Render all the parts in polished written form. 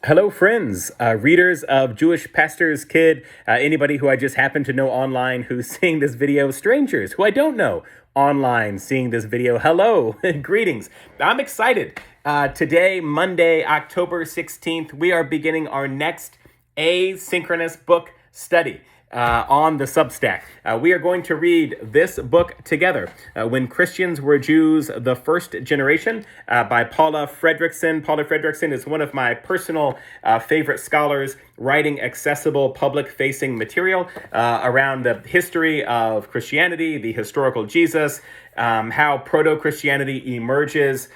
Hello, friends, readers of Jewish Pastor's Kid, anybody who I just happen to know online who's seeing this video, strangers who I don't know online seeing this video. Hello, greetings. I'm excited. Today, Monday, October 16th, we are beginning our next asynchronous book study. On the Substack. We are going to read this book together, When Christians Were Jews, the First Generation, by Paula Fredriksen. Paula Fredriksen is one of my personal favorite scholars writing accessible public-facing material around the history of Christianity, the historical Jesus, how proto-Christianity emerges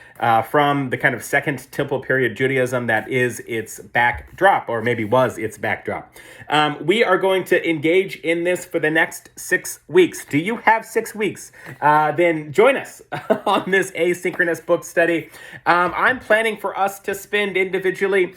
from the kind of Second Temple period Judaism that is its backdrop, or maybe was its backdrop. We are going to engage in this for the next 6 weeks. Do you have 6 weeks? Then join us on this asynchronous book study. I'm planning for us to spend individually,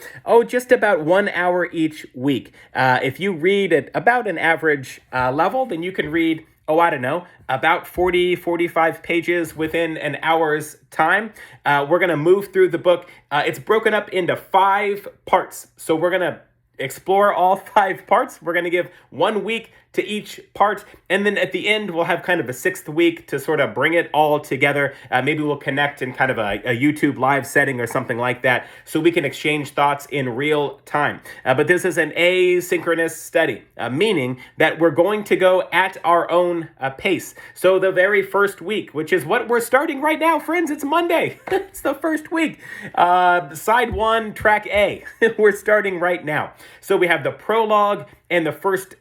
just about 1 hour each week. If you read at about an average level, then you can read I don't know, about 45 pages within an hour's time. We're going to move through the book. It's broken up into 5 parts. So we're going to explore all 5 parts. We're going to give 1 week to each part. And then at the end, we'll have kind of a 6th week to sort of bring it all together. Maybe we'll connect in kind of a YouTube live setting or something like that so we can exchange thoughts in real time. But this is an asynchronous study, meaning that we're going to go at our own pace. So the very first week, which is what we're starting right now, friends, it's Monday. It's the first week. Side 1, track A. We're starting right now. So we have the prologue and the first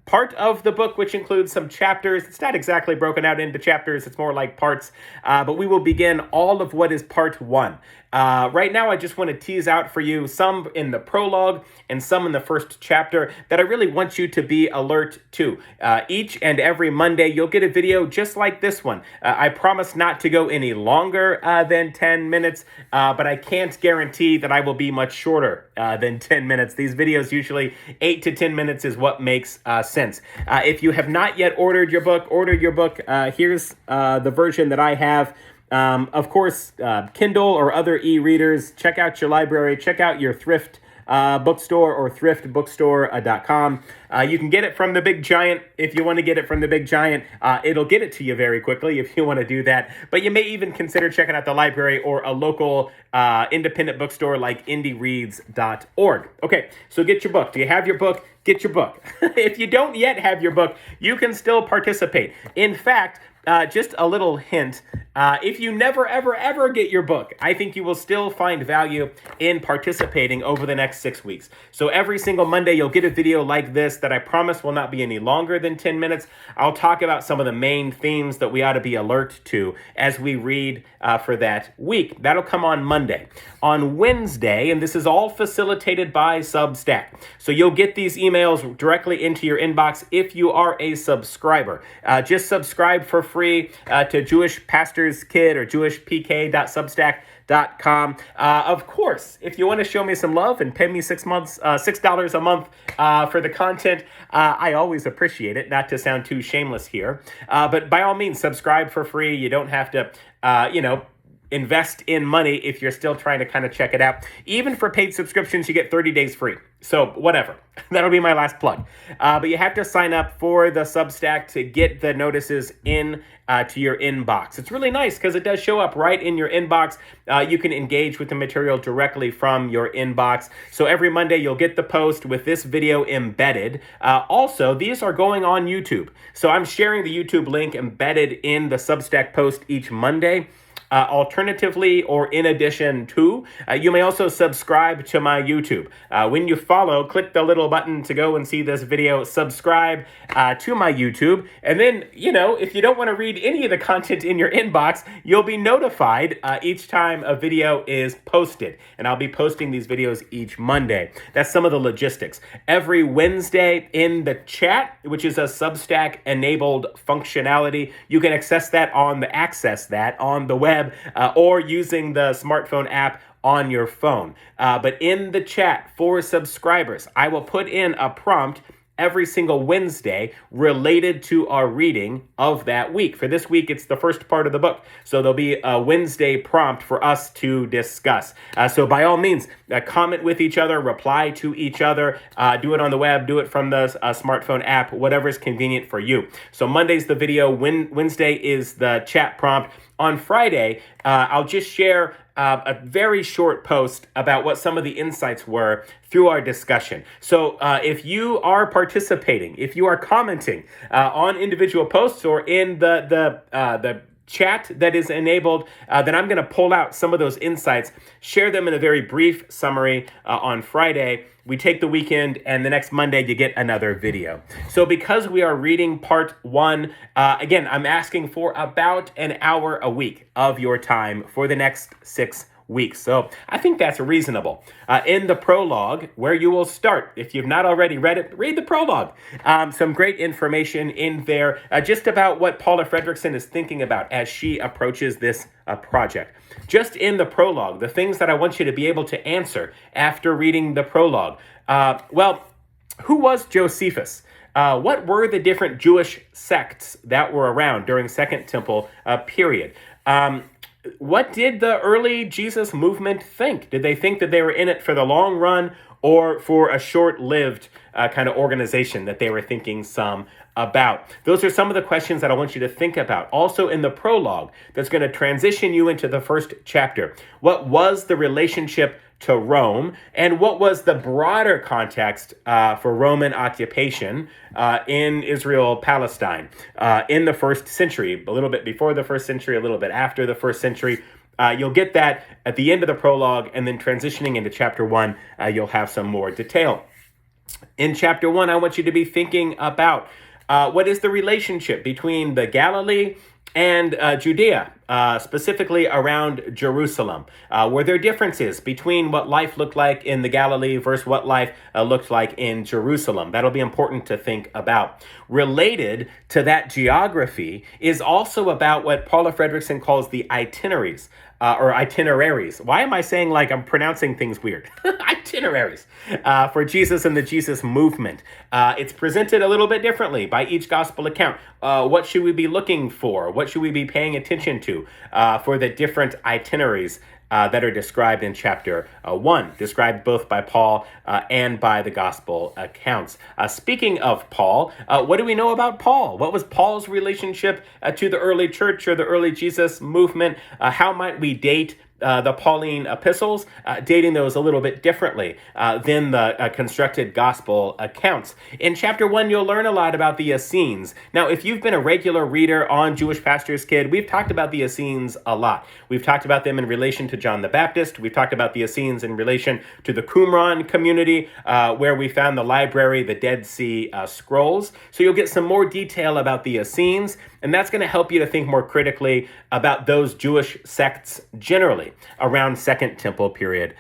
part of the book, which includes some chapters. It's not exactly broken out into chapters. It's more like parts. But we will begin all of what is part 1. Right now, I just want to tease out for you some in the prologue and some in the first chapter that I really want you to be alert to. Each and every Monday, you'll get a video just like this one. I promise not to go any longer than 10 minutes, but I can't guarantee that I will be much shorter than 10 minutes. These videos usually 8 to 10 minutes is what makes sense. If you have not yet ordered your book, order your book. Here's the version that I have. Of course, Kindle or other e-readers, check out your library, check out your thrift bookstore or thriftbookstore.com. You can get it from the big giant if you want to get it from the big giant. It'll get it to you very quickly if you want to do that. But you may even consider checking out the library or a local independent bookstore like indiereads.org. Okay, so get your book. Do you have your book? Get your book. If you don't yet have your book, you can still participate. In fact, just a little hint, if you never, ever, ever get your book, I think you will still find value in participating over the next 6 weeks. So every single Monday, you'll get a video like this that I promise will not be any longer than 10 minutes. I'll talk about some of the main themes that we ought to be alert to as we read for that week. That'll come on Monday. On Wednesday, and this is all facilitated by Substack. So you'll get these emails directly into your inbox if you are a subscriber. Just subscribe for free to Jewish Pastor's Kid or jewishpk.substack.com. Of course, if you want to show me some love and pay me $6 a month for the content, I always appreciate it, not to sound too shameless here. But by all means, subscribe for free. You don't have to, invest in money if you're still trying to kind of check it out. Even for paid subscriptions, you get 30 days free. So whatever. That'll be my last plug. But you have to sign up for the Substack to get the notices in to your inbox. It's really nice because it does show up right in your inbox. You can engage with the material directly from your inbox. So every Monday, you'll get the post with this video embedded. Also, these are going on YouTube. So I'm sharing the YouTube link embedded in the Substack post each Monday. Alternatively, or in addition to, you may also subscribe to my YouTube. When you follow, click the little button to go and see this video, subscribe to my YouTube. And then, if you don't want to read any of the content in your inbox, you'll be notified each time a video is posted. And I'll be posting these videos each Monday. That's some of the logistics. Every Wednesday in the chat, which is a Substack-enabled functionality, you can access that on the web. Or using the smartphone app on your phone. But in the chat for subscribers, I will put in a prompt every single Wednesday related to our reading of that week. For this week, it's the first part of the book. So there'll be a Wednesday prompt for us to discuss. So by all means, comment with each other, reply to each other, do it on the web, do it from the smartphone app, whatever is convenient for you. So Monday's the video, Wednesday is the chat prompt. On Friday, I'll just share a very short post about what some of the insights were through our discussion. So if you are participating, if you are commenting on individual posts or in the chat that is enabled, then I'm going to pull out some of those insights, share them in a very brief summary on Friday. We take the weekend, and the next Monday you get another video. So because we are reading part 1, again, I'm asking for about an hour a week of your time for the next 6 weeks. So I think that's reasonable. In the prologue, where you will start, if you've not already read it, read the prologue. Some great information in there just about what Paula Fredriksen is thinking about as she approaches this project. Just in the prologue, the things that I want you to be able to answer after reading the prologue. Well, who was Josephus? What were the different Jewish sects that were around during Second Temple period? What did the early Jesus movement think? Did they think that they were in it for the long run or for a short-lived kind of organization that they were thinking some about? Those are some of the questions that I want you to think about. Also in the prologue, that's going to transition you into the first chapter. What was the relationship to Rome, and what was the broader context for Roman occupation in Israel, Palestine, in the first century, a little bit before the first century, a little bit after the first century. You'll get that at the end of the prologue, and then transitioning into chapter 1, you'll have some more detail. In chapter 1, I want you to be thinking about what is the relationship between the Galilee and Judea, specifically around Jerusalem. Were there differences between what life looked like in the Galilee versus what life looked like in Jerusalem? That'll be important to think about. Related to that geography is also about what Paula Fredriksen calls the itineraries. Or itineraries. Why am I saying like I'm pronouncing things weird? Itineraries for Jesus and the Jesus movement. It's presented a little bit differently by each gospel account. What should we be looking for? What should we be paying attention to for the different itineraries that are described in chapter 1, described both by Paul and by the gospel accounts. Speaking of Paul, what do we know about Paul? What was Paul's relationship to the early church or the early Jesus movement? How might we date the Pauline epistles, dating those a little bit differently than the constructed gospel accounts. In chapter 1, you'll learn a lot about the Essenes. Now, if you've been a regular reader on Jewish Pastor's Kid, we've talked about the Essenes a lot. We've talked about them in relation to John the Baptist. We've talked about the Essenes in relation to the Qumran community, where we found the library, the Dead Sea Scrolls. So you'll get some more detail about the Essenes, and that's going to help you to think more critically about those Jewish sects generally around Second Temple period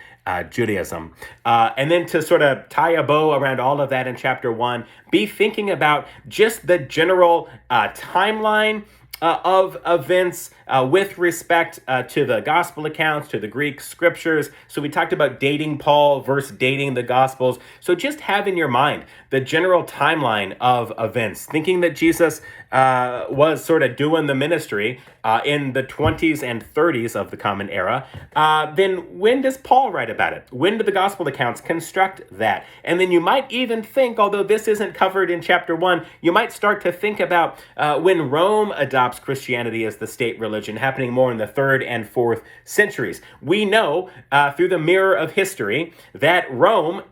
Judaism. And then to sort of tie a bow around all of that in chapter 1, be thinking about just the general timeline of events with respect to the gospel accounts, to the Greek scriptures. So we talked about dating Paul versus dating the gospels. So just have in your mind the general timeline of events, thinking that Jesus was sort of doing the ministry in the 20s and 30s of the Common Era. Then when does Paul write about it? When do the gospel accounts construct that? And then you might even think, although this isn't covered in chapter 1, you might start to think about when Rome adopts Christianity as the state religion, happening more in the 3rd and 4th centuries. We know through the mirror of history that Rome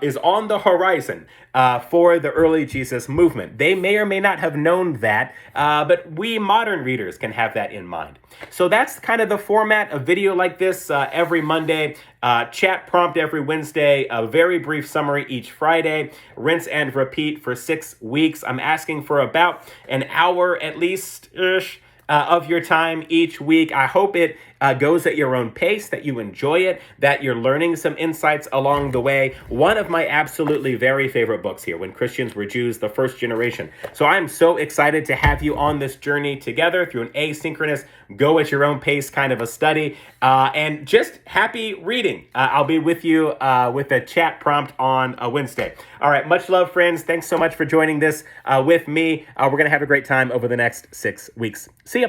is on the horizon for the early Jesus movement. They may or may not have known that, but we modern readers can have that in mind. So that's kind of the format of video like this every Monday, chat prompt every Wednesday, a very brief summary each Friday, rinse and repeat for 6 weeks. I'm asking for about an hour at least-ish of your time each week. I hope it goes at your own pace, that you enjoy it, that you're learning some insights along the way. One of my absolutely very favorite books here, When Christians Were Jews, the First Generation. So I'm so excited to have you on this journey together through an asynchronous go at your own pace kind of a study. And just happy reading. I'll be with you with a chat prompt on Wednesday. All right, much love, friends. Thanks so much for joining this with me. We're going to have a great time over the next 6 weeks. See ya.